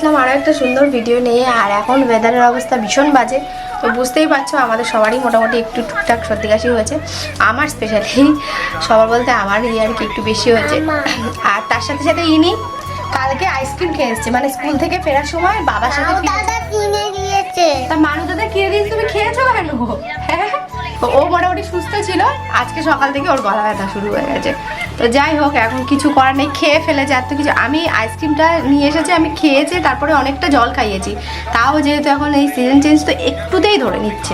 আসলাম আরও একটা সুন্দর ভিডিও নিয়ে। আর এখন ওয়েদারের অবস্থা ভীষণ বাজে, তো বুঝতেই পারছো আমাদের সবারই মোটামুটি একটু টুকটাক সর্দি কাশি হয়েছে। আমার স্পেশালি সবার বলতে আমার আর কি একটু বেশি হয়েছে। আর তার সাথে সাথে ইনি কালকে আইসক্রিম খেয়ে এসছে, মানে স্কুল থেকে ফেরার সময় বাবার সাথে কিনে দিয়েছে। তা মানু দাদা কিনে দিয়েছে, তুমি খেয়েছো কেন? হ্যাঁ, ও মোটামুটি সুস্থ ছিল, আজকে সকাল থেকে ওর গলা ব্যথা শুরু হয়ে গেছে। তো যাই হোক, এখন কিছু করার নেই, খেয়ে ফেলেছে এত কিছু। আমি আইসক্রিমটা নিয়ে এসেছি, আমি খেয়েছি, তারপরে অনেকটা জল খাইয়েছি, তাও যেহেতু এখন এই সিজন চেঞ্জ তো একটুতেই ধরে নিচ্ছে।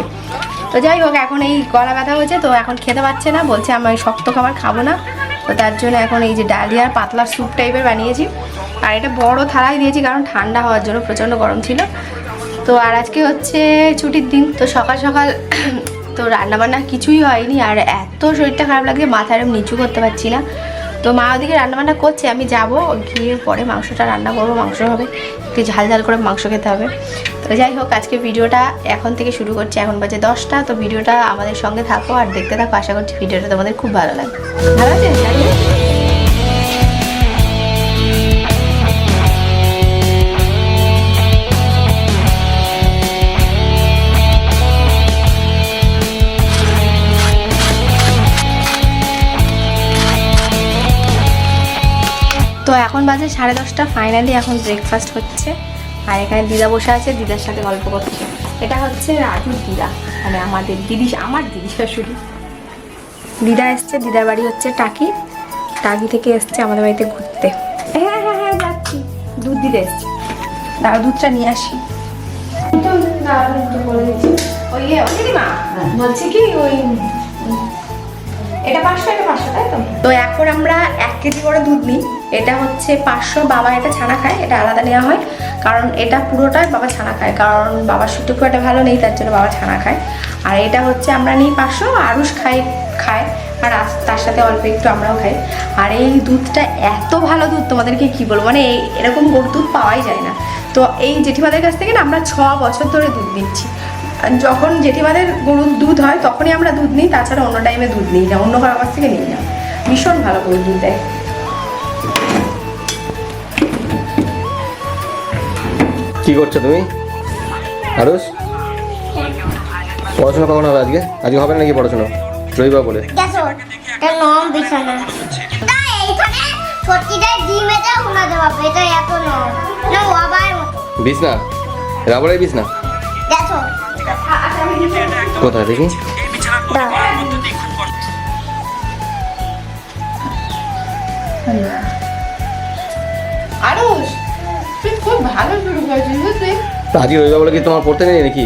তো যাই হোক, এখন এই গলা ব্যথা হয়েছে, তো এখন খেতে পারছে না, বলছে আমি শক্ত খাবার খাবো না। তো তার জন্য এখন এই যে ডালিয়ার পাতলা স্যুপ টাইপের বানিয়েছি, আর এটা বড় থালায় দিয়েছি কারণ ঠান্ডা হওয়ার জন্য, প্রচণ্ড গরম ছিল। তো আর আজকে হচ্ছে ছুটির দিন, তো সকাল সকাল তো রান্নাবান্না কিছুই হয়নি, আর এত শরীরটা খারাপ লাগছে, মাথা এরকম নিচু করতে পারছি না। তো মা ওদিকে রান্নাবান্না করছে, আমি যাব গিয়ে পরে মাংসটা রান্না করবো, মাংস হবে, একটু ঝাল ঝাল করে মাংস খেতে হবে। তো যাই হোক, আজকে ভিডিওটা এখন থেকে শুরু করছি, এখন বাজে 10টা। তো ভিডিওটা আমাদের সঙ্গে থাকো আর দেখতে থাকো, আশা করছি ভিডিওটা তোমাদের খুব ভালো লাগবে। ভালো আছে? তো এখন বাজে 10:30, ফাইনালি এখন ব্রেকফাস্ট হচ্ছে। আর এখানে দিদা বসে আছে, দিদার সাথে গল্প করছে। এটা হচ্ছে রাজুর দিদা, মানে আমাদের দিদি, আমার দিদি শাশুড়ি। দিদা এসছে, দিদার বাড়ি হচ্ছে টাকি থেকে এসছে আমাদের বাড়িতে ঘুরতে। হ্যাঁ হ্যাঁ হ্যাঁ, যাচ্ছি, দুধ দিতে এসছি, দাঁড়া দুধটা নিয়ে আসি। বলে দিচ্ছি, ওই দিদিমা বলছি কি, ওই এটা 500, এটা 500, তাই তো? তো এখন আমরা 1 কেজি করে দুধ নিই। এটা হচ্ছে 500, বাবা এটা ছানা খায়, এটা আলাদা নেওয়া হয়, কারণ এটা পুরোটাই বাবা ছানা খায়, কারণ বাবার শরীরটা খুব একটা ভালো নেই, তার জন্য বাবা ছানা খায়। আর এটা হচ্ছে আমরা নিই 500, আরুষ খায়, আর তার সাথে অল্প একটু আমরাও খাই। আর এই দুধটা এত ভালো দুধ, তোমাদেরকে কি বলবো, মানে এরকম গরুর দুধ পাওয়াই যায় না। তো এই জেঠিমাদের কাছ থেকে না আমরা 6 বছর ধরে দুধ নিচ্ছি। যখন জেঠিমাদের গরুর দুধ হয় তখনই আমরা দুধ নিই, তাছাড়া অন্য টাইমে দুধ নিই না, অন্য কারোর কাছ থেকে নিই না। ভীষণ ভালো গরুর দুধ দেয়। কি করছো তুমি আরুষ? পড়াশোনা কখন হবে? আজকে হবে নাকি পড়াশোনা? রবিবার বলে বিছনা রাবারের বিছনা কোথায় দেখি? আরুষ, তুই খুব ভালো শুরু করেছিস বুঝলি? আজকে রবিবার বলে কি তোমার পড়তে নেই নাকি?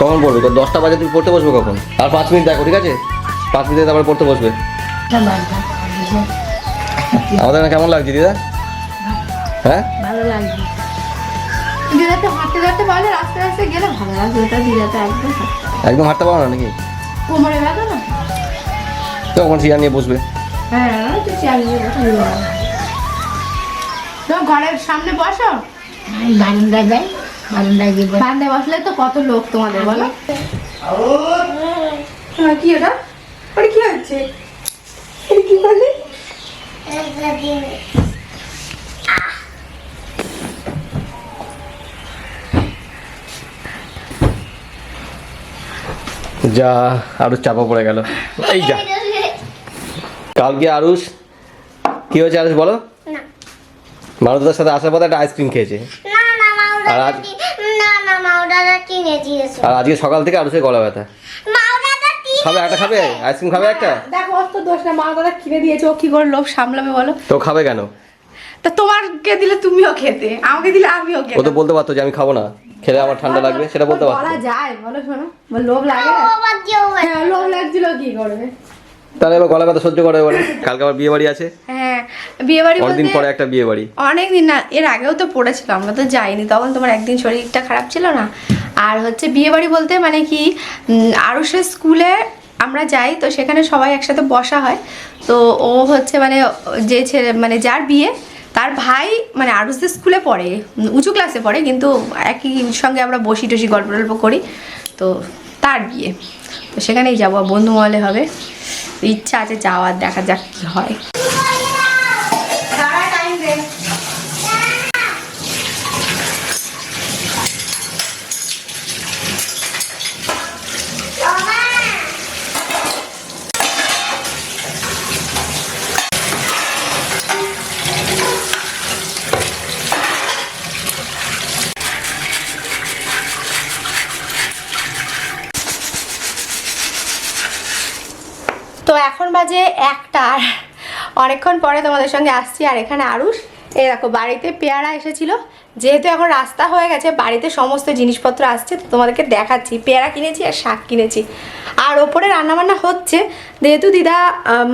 কখন পড়বে? 10টা বাজে তুমি পড়তে বসবে কখন? আর 5 মিনিট দেখো, ঠিক আছে? 5 মিনিটে তারপরে পড়তে বসবে। আমাদের না কেমন লাগছে দিদা? হ্যাঁ ভালো লাগছে। দিদাতে হাঁটতে হাঁটতে পারলে, রাস্তায় রাস্তায় গেলে ভালো লাগছে। এটা দিদাতে একদম হাঁটতে পারো না নাকি? কোমরে ব্যথা না, তো ওখানে চেয়ার নিয়ে বসবে। হ্যাঁ, তুই চেয়ার নিয়ে বসে ঘরের সামনে বসো, বারান্দায় যাই, বারান্দায় বসলে তো কত লোক তোমাদের, বলো? কি ওটা? ওটা কি হচ্ছে? কি করলি? যা, আরুষ চাপা পড়ে গেল। এই যা, কালকে আরুষ কি হয়েছে আরুষ বলো? মারুদার সাথে আসার পথে একটা আইসক্রিম খেয়েছে, আর আজকে সকাল থেকে আরুষের গলা ব্যথা। খাবে একটা, খাবে আইসক্রিম, খাবে একটা? দেখো, ওর তো দোষ না, মা দাদা কিনে দিয়েছে, ও কি করে লোভ সামলাবে বলো? তো খাবে কেন? তা তোমাকে দিলে তুমিও খেতে, আমাকে দিলে আমিও খেতে। ও তো বলতে পারতো যে আমি খাবো না, খেলে আমার ঠান্ডা লাগবে, সেটা বলতে পারতো। বলা যায়, বলো শোনো, লোভ লাগে, হ্যাঁ লোভ লাগছিল, কি করবে? তাহলে এবার গলা ব্যথা সহ্য করে বলে। কালকে আবার বিয়ে বাড়ি আছে। হ্যাঁ, বিয়ে বাড়ি অনেকদিন পরে একটা বিয়ে বাড়ি। অনেকদিন না, এর আগেও তো পড়েছিল, আমরা তো যাইনি, তখন তোমার একদিন শরীরটা খারাপ ছিল না। আর হচ্ছে বিয়ে বাড়ি বলতে মানে কি, আরুষের স্কুলে আমরা যাই, তো সেখানে সবাই একসাথে বসা হয়। তো ও হচ্ছে মানে যে ছেলে, মানে যার বিয়ে, তার ভাই মানে আরুষদের স্কুলে পড়ে, উঁচু ক্লাসে পড়ে, কিন্তু একই সঙ্গে আমরা বসি টসি গল্প টল্প করি। তো তার বিয়ে, তো সেখানেই যাবো, বন্ধু মহলে হবে, ইচ্ছা আছে যাওয়ার, দেখা যাক কি হয়। বাজে 1টা, আর অনেকক্ষণ পরে তোমাদের সঙ্গে আসছি। আর এখানে আরুষ, এই দেখো বাড়িতে পেয়ারা এসেছিল, যেহেতু এখন রাস্তা হয়ে গেছে বাড়িতে সমস্ত জিনিসপত্র আসছে, তো তোমাদেরকে দেখাচ্ছি। পেয়ারা কিনেছি আর শাক কিনেছি। আর ওপরে রান্নাবান্না হচ্ছে, যেহেতু দিদা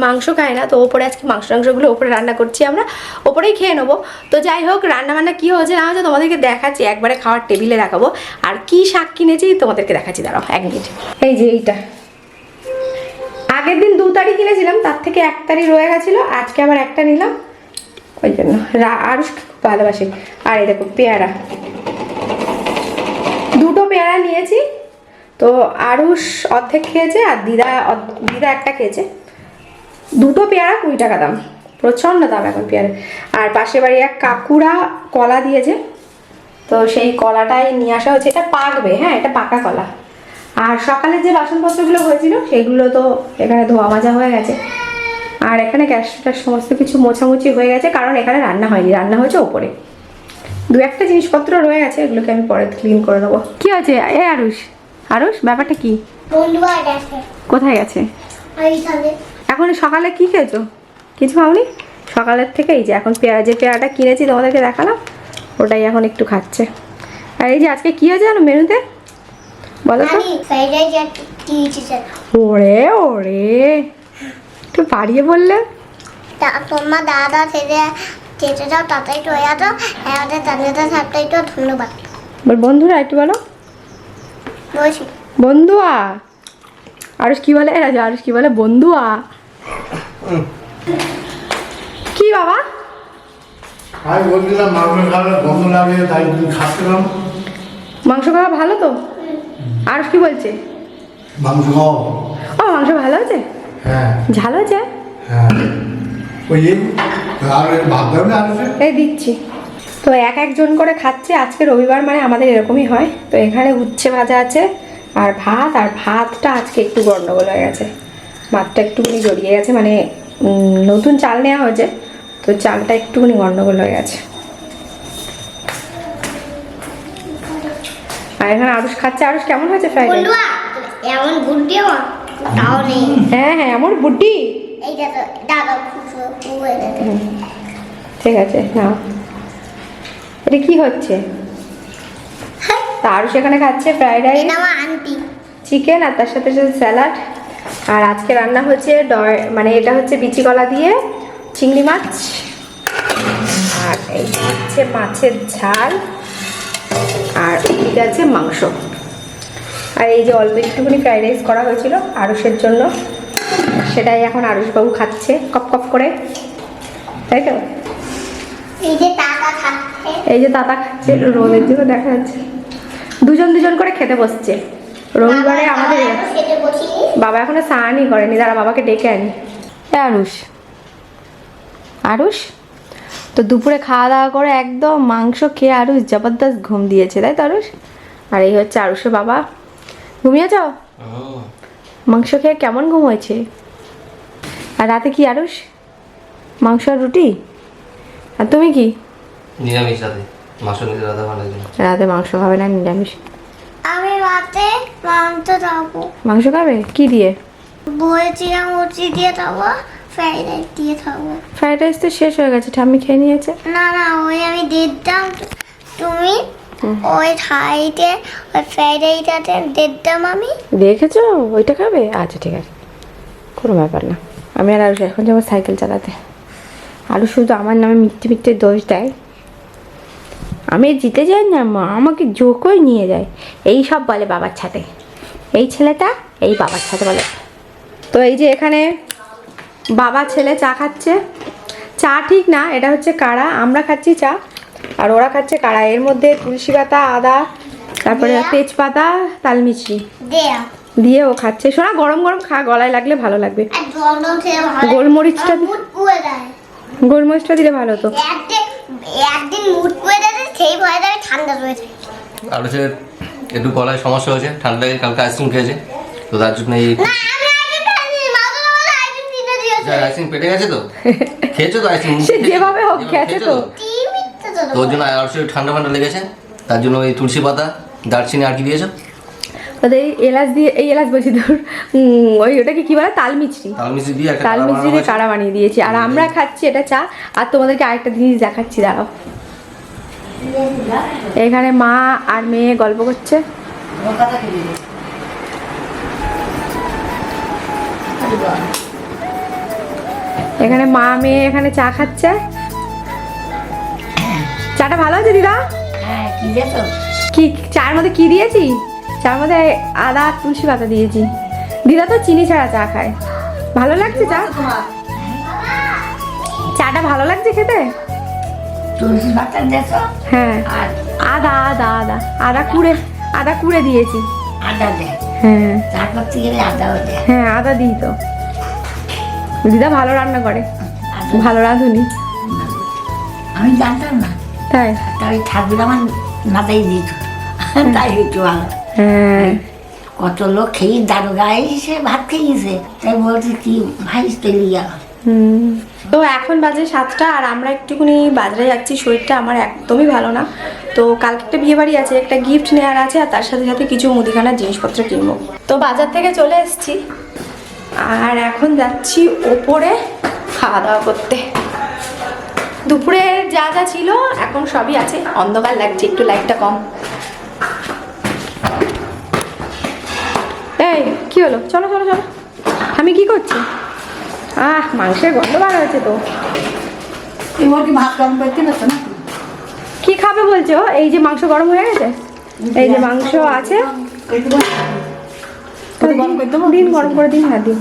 মাংস খায় না, তো ওপরে আজকে মাংসগুলো ওপরে রান্না করছি, আমরা ওপরেই খেয়ে নেবো। তো যাই হোক, রান্নাবান্না কী হয়েছে না হয়েছে তোমাদেরকে দেখাচ্ছি, একবারে খাওয়ার টেবিলে দেখাবো। আর কি শাক কিনেছি তোমাদেরকে দেখাচ্ছি, দাঁড়াও 1 মিনিট। এই যে এইটা আগের দিন 2 তারিখ কিনেছিলাম, তার থেকে 1 তারিখ রয়ে গেছিলো, আজকে আবার একটা নিলাম, ওই জন্য। আরুষ খুব ভালোবাসে। আর এই দেখো পেয়ারা, 2টো পেয়ারা নিয়েছি। তো আরুষ অর্ধেক খেয়েছে আর দিদা একটা খেয়েছে। 2টো পেয়ারা 20 টাকা দাম, প্রচণ্ড দাম এখন পেয়ারা। আর পাশে বাড়ি এক কাকুরা কলা দিয়েছে, তো সেই কলাটাই নিয়ে আসা হচ্ছে। এটা পাকবে, হ্যাঁ এটা পাকা কলা। আর সকালে যে বাসনপত্রগুলো হয়েছিল সেগুলো তো এখানে ধোয়া মাজা হয়ে গেছে। আর এখানে গ্যাসটার সমস্ত কিছু মোছামুছি হয়ে গেছে, কারণ এখানে রান্না হয়নি, রান্না হয়েছে ওপরে। 2-1টা জিনিসপত্র রয়ে গেছে, এগুলোকে আমি পরে ক্লিন করে নেবো। কি হয়েছে এ আরুষ? আরুষ ব্যাপারটা কি? কোথায় গেছে? এখন সকালে কি খেয়েছো? কিছু খাওনি? সকালের থেকে এই যে এখন পেয়ারাটা কিনেছি তোমাদেরকে দেখালাম, ওটাই এখন একটু খাচ্ছে। আর এই যে আজকে কি হয়েছে জানো মেনুতে, বলো তো? ওরে ওরে, একটু বাড়িয়ে বললে। তোমার দাদা চেটে যাও, তাড়াতাড়ি হয়ে যাও, আমাদের দাদা সাপটাই তো ধন্যবাদ বল। বন্ধুরা একটু বলো, বলছি বন্ধুয়া। আরুষ কি বলে? রাজা আরুষ কি বলে? বন্ধুয়া। কি বাবা? আমি বলছিলাম মাংস খাওয়ালে গন্ধ লাগে, তাই খাচ্ছিলাম। মাংস খাওয়া ভালো তো? আরুষ কি বলছে? মাংস খাও। ও মাংস ভালো আছে, হ্যাঁ ঝাল আছে। হ্যাঁ, ওই আর ভাত দেবে না আসছে। এই দিচ্ছি। তো একজন করে খাচ্ছে, আজকে রবিবার মানে আমাদের এরকমই হয়। তো এখানে উচ্ছে ভাজা আছে আর ভাতটা আজকে একটু গন্ডগোল হয়ে গেছে, ভাতটা একটুখানি জড়িয়ে গেছে, মানে নতুন চাল নেওয়া হয়েছে, তো চালটা একটুখানি গন্ডগোল হয়ে গেছে। আর এখানে আরুষ খাচ্ছে। আরুষ কেমন হয়েছে ফ্রাইড রাইস? এমন বুদ্ধি তাও নেই। হ্যাঁ হ্যাঁ আমার বুদ্ধি। এইটা তো দাদা ঠিক আছে নাও। এটা কি হচ্ছে? তা আরুষ এখানে খাচ্ছে ফ্রাইড রাইস, আন্টি চিকেন, আর তার সাথে সাথে স্যালাড। আর আজকে রান্না হচ্ছে মানে এটা হচ্ছে বিচি কলা দিয়ে চিংড়ি মাছ, আর এই হচ্ছে মাছের ঝাল, আর এটা আছে মাংস। আর এই যে অল্প একটুখানি ফ্রাইড রাইস করা হয়েছিল আরুষের জন্য, সেটাই এখন আরুষবাবু খাচ্ছে কপ কপ করে, তাই তো? এই যে টাকা খাচ্ছে, এই যে দাদা খাচ্ছে, রোদের দিকে দেখা যাচ্ছে। দুজন করে খেতে বসছে রবিবারে আমাদের। খেতে বসিনি। বাবা এখনো স্নানই করেনি, দাঁড়া বাবাকে ডেকে আনি। আরুষ আরুষ তো দুপুরে খাওয়া দাওয়া করে একদম মাংস খেয়ে আরুষ জবরদস্ত ঘুম দিয়েছে, তাই তো আরুষ? আর এই হচ্ছে আরুষের বাবা। ঘুমিয়ে যাও? মাংস খেয়ে কেমন ঘুম হয়েছে? আর রাতে কি আরুষ? মাংস আর রুটি? আর তুমি কি? নিরামিষ রাতে, মাংস নিতে রাতে ভালো লাগে। রাতে মাংস খাবে না, নিরামিষ? আমি রাতে মাংস খাবো। মাংস খাবে কি দিয়ে? বলছিলাম উচি দিয়ে খাবো, ফ্রাইড রাইস দিয়ে খাবো। ফ্রাইড রাইস তো শেষ হয়ে গেছে, ঠাম্মি খেয়ে নিয়েছে। না ওই আমি দিতাম, তুমি ওই থাইতে ওই ফ্রাইড রাইসটাতে দিতাম আমি। দেখেছো ওইটা খাবে? আচ্ছা ঠিক আছে, কোনো ব্যাপার না। আমি আর আরুষ এখন যাবো সাইকেল চালাতে। আরুষ শুধু আমার নামে মিথ্যে দোষ দেয়। আমি জিতে যাই না, মা আমাকে জোকই নিয়ে যায়, এই সব বলে বাবার ছাতে। এই ছেলেটা এই বাবার ছাতে বলে। তো এই যে এখানে বাবা ছেলে চা খাচ্ছে। চা ঠিক না, এটা হচ্ছে কাড়া। আমরা খাচ্ছি চা আর ওরা খাচ্ছে কাড়া। এর মধ্যে তুলসী পাতা, আদা, তারপরে তেজপাতা, তালমিছরি দিয়ে ও খাচ্ছে। শোনা গরম গরম খা, গলায় লাগলে ভালো লাগবে। গোলমরিচটা দিলে ভালো হতো। একদিন মুড করে দেয়, সেই ভয় দেয় ঠান্ডা রয়েছে। আরুষের একটু গলায় সমস্যা হয়েছে, ঠান্ডা লেগে কালকে আইসক্রিম খেয়েছে, তো তার জন্য এই আইসক্রিম পেটে গেছে। তো খেয়েছো তো আইসক্রিম, সে যেভাবে হোক খেয়েছে তো। তো ওর জন্য আরুষের ঠান্ডা লেগেছে, তার জন্য এই তুলসী পাতা, দারচিনি আর কি দিয়েছো? তাদের এলাচ দিয়ে, এই এলাচ বলছি তোর ওই ওটাকে কি বলে, তাল মিছরি, তাল মিছরি দিয়ে একটা তাল মিছরি দিয়ে কাড়া বানিয়ে দিয়েছি। আর আমরা খাচ্ছি এটা চা। আর তোমাদেরকে আরেকটা জিনিস দেখাচ্ছি, দাঁড়াও। এখানে মা আর মেয়ে গল্প করছে। এখানে মা মেয়ে এখানে চা খাচ্ছে। চাটা ভালো আছে দিদা? হ্যাঁ, কি যেত কি চায়ের মধ্যে কি দিয়েছি? চার মধ্যে আদা আর তুলসী পাতা দিয়েছি। দিদা তো চিনি ছাড়া চা খায়। ভালো লাগছে চা? চাটা ভালো লাগছে খেতে? তুলসী পাতা দেছ হ্যাঁ, আর আদা আদা আদা আদা কুড়ে দিয়েছি। আদা দে, হ্যাঁ চা করতে গেলে আদাও দে। হ্যাঁ, আদা দিই তো। দিদা ভালো রান্না করে, ভালো রাঁধুনি। আমি জানতাম না, তাই? তাই ঠাকুর আমার মাথায় দিত, তাই একটু ভালো। হ্যাঁ, কত লোক খেয়ে দারোগা এসে ভাত খেয়েছে, তাই বলছে কি ভাই তেলিয়া। তো এখন বাজে 7টা আর আমরা একটুখানি বাজারে যাচ্ছি। শরীরটা আমার একদমই ভালো না। তো কালকে একটা বিয়ে বাড়ি আছে, একটা গিফট নেওয়ার আছে, আর তার সাথে সাথে কিছু মুদিখানার জিনিসপত্র কিনবো। তো বাজার থেকে চলে এসেছি আর এখন যাচ্ছি ওপরে খাওয়া দাওয়া করতে। দুপুরে যা যা ছিল এখন সবই আছে। অন্ধকার লাগছে, একটু লাইটটা কম। এই কি হলো? চলো চলো চলো। আমি কি করছি? মাংসের গন্ধ বার হয়েছে তো। এবার কি ভাত গরম করতে পারছো না? কি খাবে বলছো? এই যে মাংস গরম হয়ে গেছে, এই যে মাংস আছে, দিন গরম করে দিন। হ্যাঁ দিন।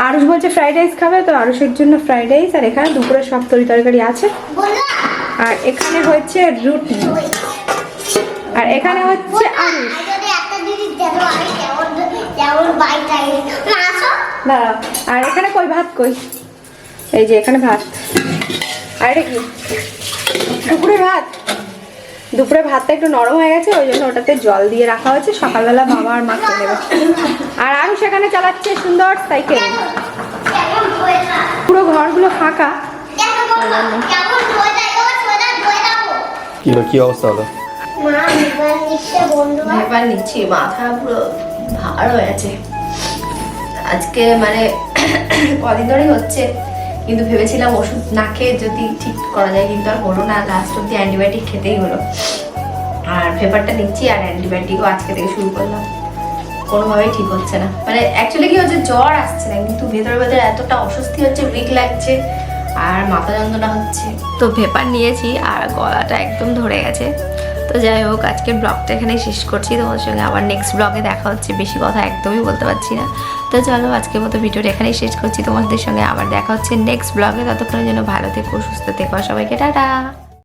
আরুষ বলছে ফ্রাইড রাইস খাবে, তো আরুষের জন্য ফ্রাইড রাইস। আর এখানে দুপুরে সব তরকারি আছে। আর এখানে হচ্ছে রুটি। আর এখানে হচ্ছে আরুষ। দাঁড়াও। আর এখানে কই ভাত কই? এই যে এখানে ভাত। আর এটা কি? দুপুরে ভাত। দুপুরে ভাতটা একটু নরম হয়ে গেছে, ওই জন্য ওটাতে জল দিয়ে রাখা হয়েছে। সকালবেলা বাবা আর মা খেয়ে নেবে। আর আমি সেখানে চালাচ্ছে সুন্দর সাইকেল। পুরো ঘরগুলো ফাঁকা। কি অবস্থা হলো? এবার নিচ্ছি, মাথা পুরো ভার হয়ে আছে আজকে। মানে কদিন ধরেই হচ্ছে, কিন্তু ভেবেছিলাম ওষুধ না খেয়ে যদি ঠিক করা যায়, কিন্তু আর হলো না। লাস্ট অব্দি অ্যান্টিবায়োটিক খেতেই হলো। আর পেপারটা নিচ্ছি আর অ্যান্টিবায়োটিকও আজকে থেকে শুরু করলাম। কোনোভাবেই ঠিক হচ্ছে না। মানে অ্যাকচুয়ালি কি হচ্ছে, জ্বর আসছে না, কিন্তু ভেতরে ভেতরে এতটা অস্বস্তি হচ্ছে, উইক লাগছে আর মাথা যন্ত্রণা হচ্ছে। তো পেপার নিয়েছি আর গলাটা একদম ধরে গেছে। তো যাই হোক, আজকের ব্লগটা এখানেই শেষ করছি। তোমাদের সঙ্গে আবার নেক্সট ব্লগে দেখা হচ্ছে। বেশি কথা একদমই বলতে পারছি না। তো চলো, আজকের মতো ভিডিওটা এখানেই শেষ করছি। তোমাদের সঙ্গে আবার দেখা হচ্ছে নেক্সট ব্লগে। ততক্ষণের জন্য ভালো থেকো, সুস্থ থেকো সবাইকে। টাটা।